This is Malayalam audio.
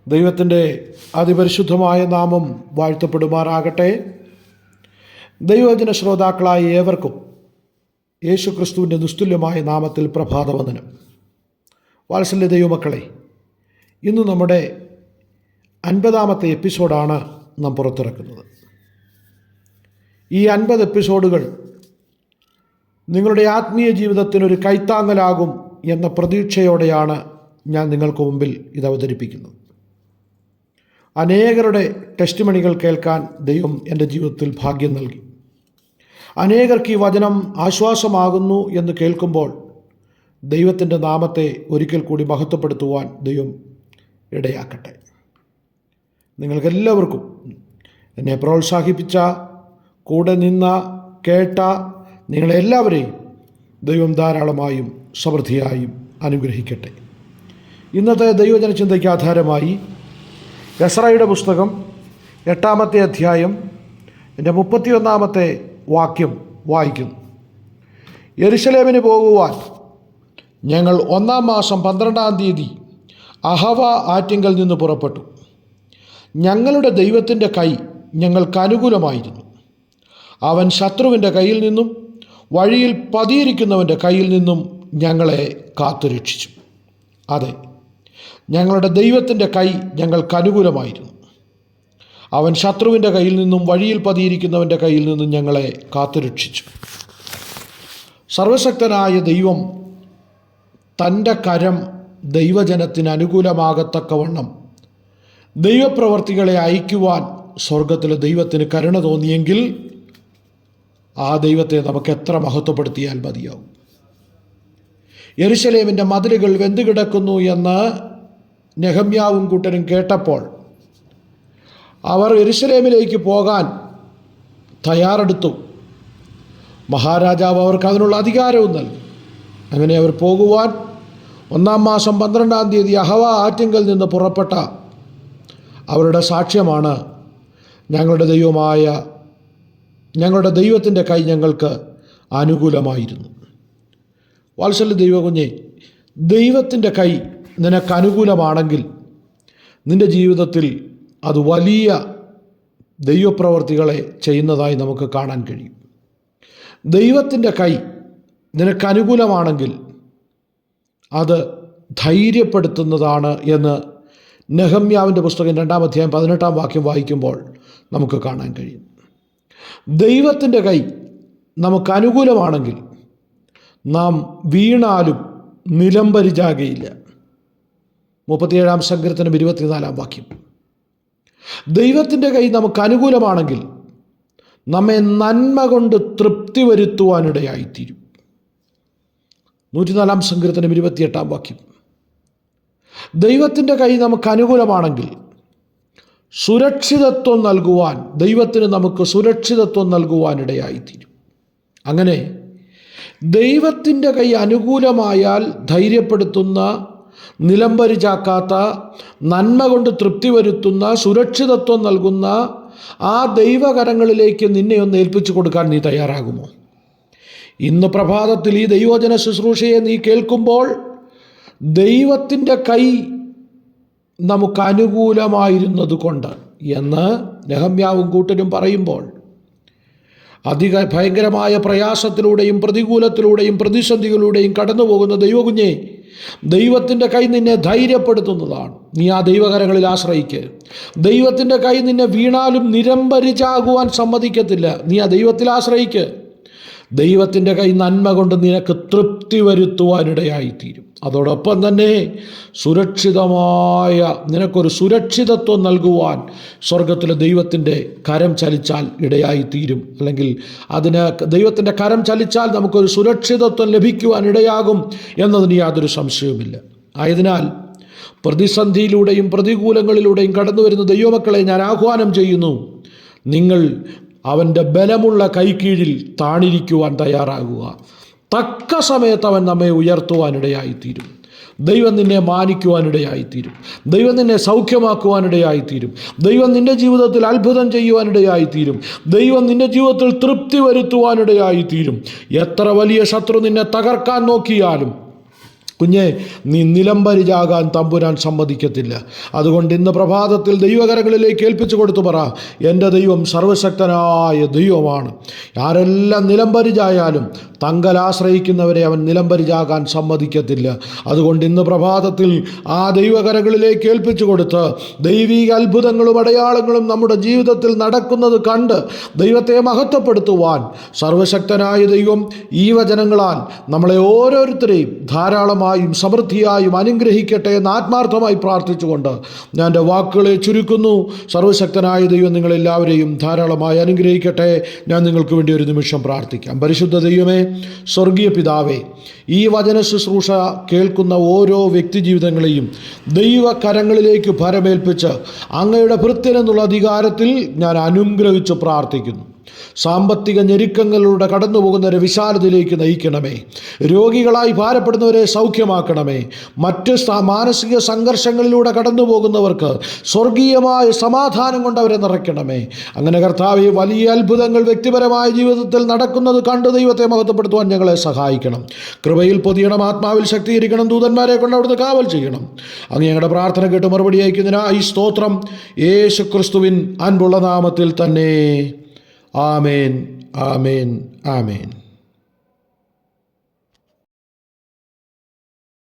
ദൈവത്തിൻ്റെ അതിപരിശുദ്ധമായ നാമം വാഴ്ത്തപ്പെടുമാറാകട്ടെ. ദൈവവചന ശ്രോതാക്കളായ ഏവർക്കും യേശു ക്രിസ്തുവിൻ്റെ നിസ്തുല്യമായ നാമത്തിൽ പ്രഭാതവന്ദനം. വാത്സല്യ ദൈവമക്കളെ, ഇന്ന് നമ്മുടെ 50ാമത്തെ എപ്പിസോഡാണ് നാം പുറത്തിറക്കുന്നത്. ഈ 50 എപ്പിസോഡുകൾ നിങ്ങളുടെ ആത്മീയ ജീവിതത്തിനൊരു കൈത്താങ്ങലാകും എന്ന പ്രതീക്ഷയോടെയാണ് ഞാൻ നിങ്ങൾക്ക് മുമ്പിൽ ഇത് അവതരിപ്പിക്കുന്നത്. അനേകരുടെ ടെസ്റ്റിമണികൾ കേൾക്കാൻ ദൈവം എൻ്റെ ജീവിതത്തിൽ ഭാഗ്യം നൽകി. അനേകർക്ക് ഈ വചനം ആശ്വാസമാകുന്നു എന്ന് കേൾക്കുമ്പോൾ ദൈവത്തിൻ്റെ നാമത്തെ ഒരിക്കൽ കൂടി മഹത്വപ്പെടുത്തുവാൻ ദൈവം ഇടയാക്കട്ടെ. നിങ്ങൾക്കെല്ലാവർക്കും എന്നെ പ്രോത്സാഹിപ്പിച്ച, കൂടെ നിന്ന, കേട്ട നിങ്ങളെല്ലാവരെയും ദൈവം ധാരാളമായും സമൃദ്ധിയായും അനുഗ്രഹിക്കട്ടെ. ഇന്നത്തെ ദൈവജന ചിന്തയ്ക്ക് ആധാരമായി എസ്രായുടെ പുസ്തകം 8ാമത്തെ അധ്യായം 31ാമത്തെ വാക്യം വായിക്കുന്നു. യെരുശലേമിന് പോകുവാൻ ഞങ്ങൾ 1-ാം മാസം 12-ാം തീയതി അഹവ ആറ്റിങ്കൽ നിന്ന് പുറപ്പെട്ടു. ഞങ്ങളുടെ ദൈവത്തിൻ്റെ കൈ ഞങ്ങൾക്ക് അനുകൂലമായിരുന്നു. അവൻ ശത്രുവിൻ്റെ കയ്യിൽ നിന്നും വഴിയിൽ പതിയിരിക്കുന്നവൻ്റെ കയ്യിൽ നിന്നും ഞങ്ങളെ കാത്തുരക്ഷിച്ചു. അതെ, ഞങ്ങളുടെ ദൈവത്തിൻ്റെ കൈ ഞങ്ങൾക്ക് അനുകൂലമായിരുന്നു. അവൻ ശത്രുവിൻ്റെ കയ്യിൽ നിന്നും വഴിയിൽ പതിയിരിക്കുന്നവൻ്റെ കയ്യിൽ നിന്നും ഞങ്ങളെ കാത്തുരക്ഷിച്ചു. സർവശക്തനായ ദൈവം തൻ്റെ കരം ദൈവജനത്തിന് അനുകൂലമാകത്തക്കവണ്ണം ദൈവപ്രവർത്തികളെ അയക്കുവാൻ സ്വർഗത്തിലെ ദൈവത്തിന് കരുണ തോന്നിയെങ്കിൽ ആ ദൈവത്തെ നമുക്ക് എത്ര മഹത്വപ്പെടുത്തിയാൽ മതിയാവും. യെരുശലേമിൻ്റെ മതിലുകൾ വെന്തുകിടക്കുന്നു എന്ന് നെഹമ്യാവും കൂട്ടരും കേട്ടപ്പോൾ അവർ യെരുശലേമിലേക്ക് പോകാൻ തയ്യാറെടുത്തു. മഹാരാജാവ് അവർക്ക് അതിനുള്ള അധികാരവും നൽകി. അങ്ങനെ അവർ പോകുവാൻ 1-ാം മാസം 12-ാം തീയതി അഹവ ആറ്റിങ്കൽ നിന്ന് പുറപ്പെട്ട അവരുടെ സാക്ഷ്യമാണ് ഞങ്ങളുടെ ദൈവത്തിൻ്റെ കൈ ഞങ്ങൾക്ക് അനുകൂലമായിരുന്നു. വാത്സല്യ ദൈവകുഞ്ഞെ, ദൈവത്തിൻ്റെ കൈ നിനക്ക് അനുകൂലമാണെങ്കിൽ നിൻ്റെ ജീവിതത്തിൽ അത് വലിയ ദൈവപ്രവർത്തികളെ ചെയ്യുന്നതായി നമുക്ക് കാണാൻ കഴിയും. ദൈവത്തിൻ്റെ കൈ നിനക്ക് അനുകൂലമാണെങ്കിൽ അത് ധൈര്യപ്പെടുത്തുന്നതാണ് എന്ന് നെഹമ്യാവിൻ്റെ പുസ്തകം 2-ാം അധ്യായം 18-ാം വാക്യം വായിക്കുമ്പോൾ നമുക്ക് കാണാൻ കഴിയും. ദൈവത്തിൻ്റെ കൈ നമുക്ക് അനുകൂലമാണെങ്കിൽ നാം വീണാലും നിലംപരിചാകയില്ല. 37-ാം സങ്കീർത്തനം 24-ാം വാക്യം. ദൈവത്തിൻ്റെ കൈ നമുക്ക് അനുകൂലമാണെങ്കിൽ നമ്മെ നന്മ കൊണ്ട് തൃപ്തി വരുത്തുവാനിടയായിത്തീരും. 104-ാം സങ്കീർത്തനം 28-ാം വാക്യം. ദൈവത്തിൻ്റെ കൈ നമുക്ക് അനുകൂലമാണെങ്കിൽ സുരക്ഷിതത്വം നൽകുവാൻ, ദൈവത്തിന് നമുക്ക് സുരക്ഷിതത്വം നൽകുവാനിടയായിത്തീരും. അങ്ങനെ ദൈവത്തിൻ്റെ കൈ അനുകൂലമായാൽ ധൈര്യപ്പെടുത്തുന്ന, നിലംപരിചാക്കാത്ത, നന്മ കൊണ്ട് തൃപ്തി വരുത്തുന്ന, സുരക്ഷിതത്വം നൽകുന്ന ആ ദൈവകരങ്ങളിലേക്ക് നിന്നെ ഒന്ന് ഏൽപ്പിച്ചു കൊടുക്കാൻ നീ തയ്യാറാകുമോ? ഇന്ന് പ്രഭാതത്തിൽ ഈ ദൈവവചന ശുശ്രൂഷയെ നീ കേൾക്കുമ്പോൾ ദൈവത്തിൻ്റെ കൈ നമുക്ക് അനുകൂലമായിരുന്നത് കൊണ്ട് എന്ന് നെഹമ്യാവും കൂട്ടരും പറയുമ്പോൾ ഭയങ്കരമായ പ്രയാസത്തിലൂടെയും പ്രതികൂലത്തിലൂടെയും പ്രതിസന്ധികളിലൂടെയും കടന്നു പോകുന്ന ദൈവകുഞ്ഞെ, ദൈവത്തിൻ്റെ കൈ നിന്നെ ധൈര്യപ്പെടുത്തുന്നതാണ്. നീ ആ ദൈവകരങ്ങളിൽ ആശ്രയിക്ക്. ദൈവത്തിൻ്റെ കൈ നിന്നെ വീണാലും നിലംപരിചാകുവാൻ സമ്മതിക്കത്തില്ല. നീ ആ ദൈവത്തിൽ ആശ്രയിക്ക്. ദൈവത്തിൻ്റെ കൈ നന്മ കൊണ്ട് നിനക്ക് തൃപ്തി വരുത്തുവാനിടയായിത്തീരും. അതോടൊപ്പം തന്നെ നിനക്കൊരു സുരക്ഷിതത്വം നൽകുവാൻ സ്വർഗത്തിലെ ദൈവത്തിൻ്റെ കരം ചലിച്ചാൽ ഇടയായിത്തീരും. അല്ലെങ്കിൽ ദൈവത്തിൻ്റെ കരം ചലിച്ചാൽ നമുക്കൊരു സുരക്ഷിതത്വം ലഭിക്കുവാൻ ഇടയാകും എന്നതിന് യാതൊരു സംശയവുമില്ല. ആയതിനാൽ പ്രതിസന്ധിയിലൂടെയും പ്രതികൂലങ്ങളിലൂടെയും കടന്നു വരുന്ന ദൈവമക്കളെ ഞാൻ ആഹ്വാനം ചെയ്യുന്നു. നിങ്ങൾ അവൻ്റെ ബലമുള്ള കൈക്കീഴിൽ താണിരിക്കുവാൻ തയ്യാറാകുക. തക്ക സമയത്ത് അവൻ നമ്മെ ഉയർത്തുവാനിടയായിത്തീരും. ദൈവം നിന്നെ മാനിക്കുവാനിടയായിത്തീരും. ദൈവം നിന്നെ സൗഖ്യമാക്കുവാനിടയായിത്തീരും. ദൈവം നിൻ്റെ ജീവിതത്തിൽ അത്ഭുതം ചെയ്യുവാനിടയായിത്തീരും. ദൈവം നിൻ്റെ ജീവിതത്തിൽ തൃപ്തി വരുത്തുവാനിടയായിത്തീരും. എത്ര വലിയ ശത്രു നിന്നെ തകർക്കാൻ നോക്കിയാലും കുഞ്ഞെ, നീ നിലംപരിചാകാൻ തമ്പുരാൻ സമ്മതിക്കത്തില്ല. അതുകൊണ്ട് ഇന്ന് പ്രഭാതത്തിൽ ദൈവകരങ്ങളിലേക്ക് ഏൽപ്പിച്ചു കൊടുത്തു പറ, എൻ്റെ ദൈവം സർവശക്തനായ ദൈവമാണ്. ആരെല്ലാം നിലംപരിചായാലും തങ്കൽ ആശ്രയിക്കുന്നവരെ അവൻ നിലംപരിചാകാൻ സമ്മതിക്കത്തില്ല. അതുകൊണ്ട് ഇന്ന് പ്രഭാതത്തിൽ ആ ദൈവകരങ്ങളിലേക്ക് ഏൽപ്പിച്ചു കൊടുത്ത് ദൈവിക അത്ഭുതങ്ങളും അടയാളങ്ങളും നമ്മുടെ ജീവിതത്തിൽ നടക്കുന്നത് കണ്ട് ദൈവത്തെ മഹത്വപ്പെടുത്തുവാൻ സർവശക്തനായ ദൈവം ഈ വചനങ്ങളാൽ നമ്മളെ ഓരോരുത്തരെയും ധാരാളമായും സമൃദ്ധിയായും അനുഗ്രഹിക്കട്ടെ എന്ന് ആത്മാർത്ഥമായി പ്രാർത്ഥിച്ചുകൊണ്ട് ഞാൻ എൻ്റെ വാക്കുകളെ ചുരുക്കുന്നു. സർവശക്തനായ ദൈവം നിങ്ങളെല്ലാവരെയും ധാരാളമായി അനുഗ്രഹിക്കട്ടെ. ഞാൻ നിങ്ങൾക്ക് വേണ്ടി ഒരു നിമിഷം പ്രാർത്ഥിക്കാം. പരിശുദ്ധ ദൈവമേ, സ്വർഗീയ പിതാവേ, ഈ വചന ശുശ്രൂഷ കേൾക്കുന്ന ഓരോ വ്യക്തി ജീവിതങ്ങളെയും ദൈവകരങ്ങളിലേക്ക് ഭരമേൽപ്പിച്ച് അങ്ങയുടെ ഭൃത്യനെന്നുള്ള അധികാരത്തിൽ ഞാൻ അനുഗ്രഹിച്ച് പ്രാർത്ഥിക്കുന്നു. സാമ്പത്തിക ഞെരുക്കങ്ങളിലൂടെ കടന്നു പോകുന്നവരെ വിശാലതയിലേക്ക് നയിക്കണമേ. രോഗികളായി ഭാരപ്പെടുന്നവരെ സൗഖ്യമാക്കണമേ. മറ്റ് മാനസിക സംഘർഷങ്ങളിലൂടെ കടന്നു പോകുന്നവർക്ക് സ്വർഗീയമായ സമാധാനം കൊണ്ട് അവരെ നിറയ്ക്കണമേ. അങ്ങനെ കർത്താവേ, വലിയ അത്ഭുതങ്ങൾ വ്യക്തിപരമായ ജീവിതത്തിൽ നടക്കുന്നത് കണ്ട് ദൈവത്തെ മഹത്വപ്പെടുത്തുവാൻ ഞങ്ങളെ സഹായിക്കണം. കൃപയിൽ പൊതിയണം, ആത്മാവിൽ ശക്തീകരിക്കണം, ദൂതന്മാരെ കൊണ്ട് അവിടുന്ന് കാവൽ ചെയ്യണം. അങ്ങ് ഞങ്ങളുടെ പ്രാർത്ഥന കേട്ട് മറുപടി അയക്കുന്നതിനായി സ്തോത്രം. യേശു ക്രിസ്തുവിൻ അൻപുള്ള നാമത്തിൽ തന്നെ. ആമേൻ, ആമേൻ, ആമേൻ.